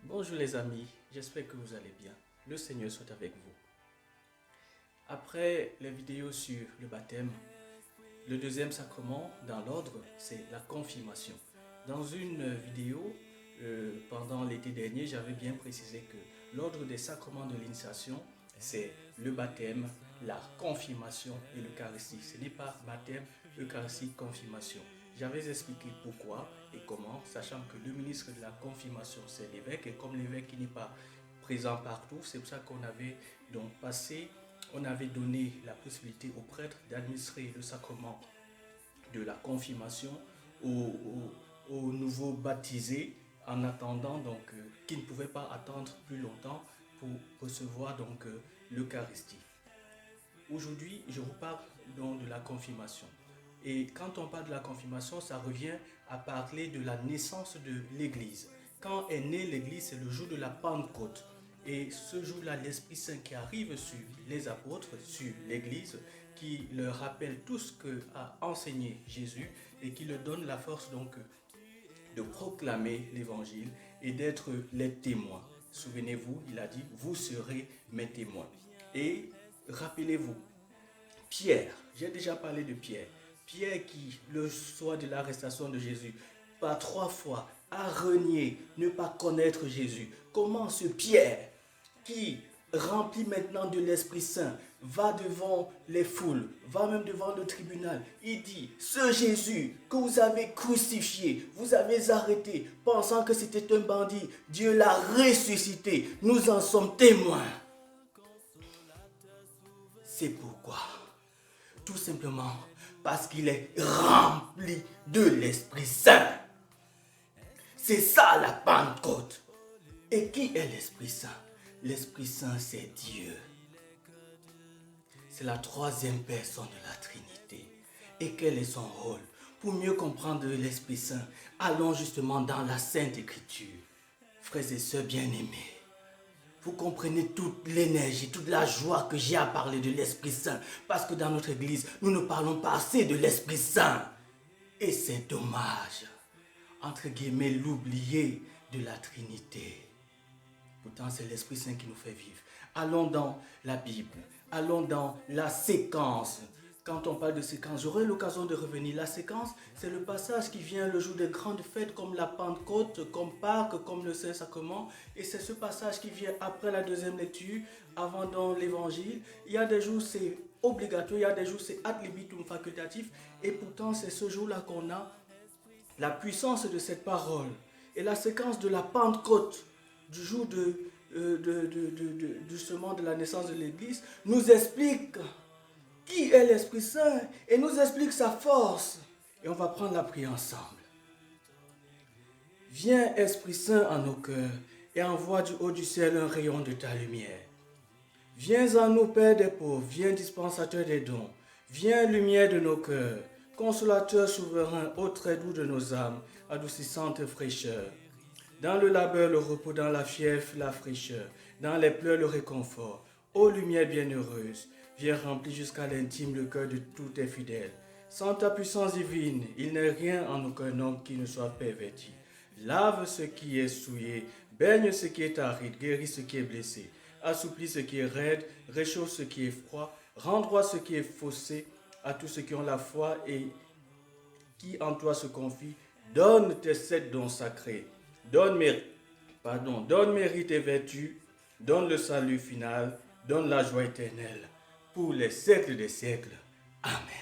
Bonjour les amis, j'espère que vous allez bien. Le Seigneur soit avec vous. Après les vidéos sur le baptême, le deuxième sacrement dans l'ordre, c'est la confirmation. Dans une vidéo, pendant l'été dernier, j'avais bien précisé que l'ordre des sacrements de l'initiation, c'est le baptême, la confirmation et l'Eucharistie. Ce n'est pas baptême, Eucharistie, confirmation. J'avais expliqué pourquoi et comment, sachant que le ministre de la confirmation, c'est l'évêque, et comme l'évêque n'est pas présent partout, c'est pour ça qu'on avait donc on avait donné la possibilité aux prêtres d'administrer le sacrement de la confirmation aux nouveaux baptisés, en attendant donc qui ne pouvaient pas attendre plus longtemps pour recevoir donc l'Eucharistie. Aujourd'hui, je vous parle donc de la confirmation. Et quand on parle de la confirmation, ça revient à parler de la naissance de l'Église. Quand est née l'Église, c'est le jour de la Pentecôte. Et ce jour-là, l'Esprit Saint qui arrive sur les apôtres, sur l'Église, qui leur rappelle tout ce qu'a enseigné Jésus et qui leur donne la force donc de proclamer l'Évangile et d'être les témoins. Souvenez-vous, il a dit, vous serez mes témoins. Et rappelez-vous, Pierre, j'ai déjà parlé de Pierre. Pierre qui, le soir de l'arrestation de Jésus, par 3 fois, a renié ne pas connaître Jésus. Comment ce Pierre, qui rempli maintenant de l'Esprit Saint, va devant les foules, va même devant le tribunal, il dit, ce Jésus que vous avez crucifié, vous avez arrêté, pensant que c'était un bandit, Dieu l'a ressuscité, nous en sommes témoins. C'est pourquoi, tout simplement, parce qu'il est rempli de l'Esprit Saint. C'est ça la Pentecôte. Et qui est l'Esprit Saint? L'Esprit Saint, c'est Dieu. C'est la 3e personne de la Trinité. Et quel est son rôle? Pour mieux comprendre l'Esprit Saint, allons justement dans la Sainte Écriture. Frères et sœurs bien-aimés, vous comprenez toute l'énergie, toute la joie que j'ai à parler de l'Esprit Saint. Parce que dans notre Église, nous ne parlons pas assez de l'Esprit Saint. Et c'est dommage, entre guillemets, l'oublier de la Trinité. Pourtant, c'est l'Esprit Saint qui nous fait vivre. Allons dans la Bible, allons dans la séquence. Quand on parle de séquence, j'aurai l'occasion de revenir. La séquence, c'est le passage qui vient le jour des grandes fêtes comme la Pentecôte, comme Pâques, comme le Saint-Sacrement. Et c'est ce passage qui vient après la deuxième lecture, avant dans l'Évangile. Il y a des jours c'est obligatoire, il y a des jours c'est ad libitum facultatif. Et pourtant, c'est ce jour-là qu'on a la puissance de cette parole. Et la séquence de la Pentecôte, du jour justement de la naissance de l'Église, nous explique qui est l'Esprit Saint et nous explique sa force. Et on va prendre la prière ensemble. Viens, Esprit Saint, en nos cœurs et envoie du haut du ciel un rayon de ta lumière. Viens en nous, Père des pauvres, viens dispensateur des dons, viens lumière de nos cœurs, consolateur souverain, ô très doux de nos âmes, adoucissante fraîcheur. Dans le labeur, le repos, dans la fièvre, la fraîcheur, dans les pleurs, le réconfort. Ô lumière bienheureuse, viens remplir jusqu'à l'intime le cœur de tous tes fidèles. Sans ta puissance divine, il n'est rien en aucun homme qui ne soit perverti. Lave ce qui est souillé, baigne ce qui est aride, guéris ce qui est blessé, assouplis ce qui est raide, réchauffe ce qui est froid, rends droit ce qui est faussé à tous ceux qui ont la foi et qui en toi se confient. Donne tes 7 dons sacrés. Donne mérite et vertu, donne le salut final, donne la joie éternelle, pour les siècles des siècles. Amen.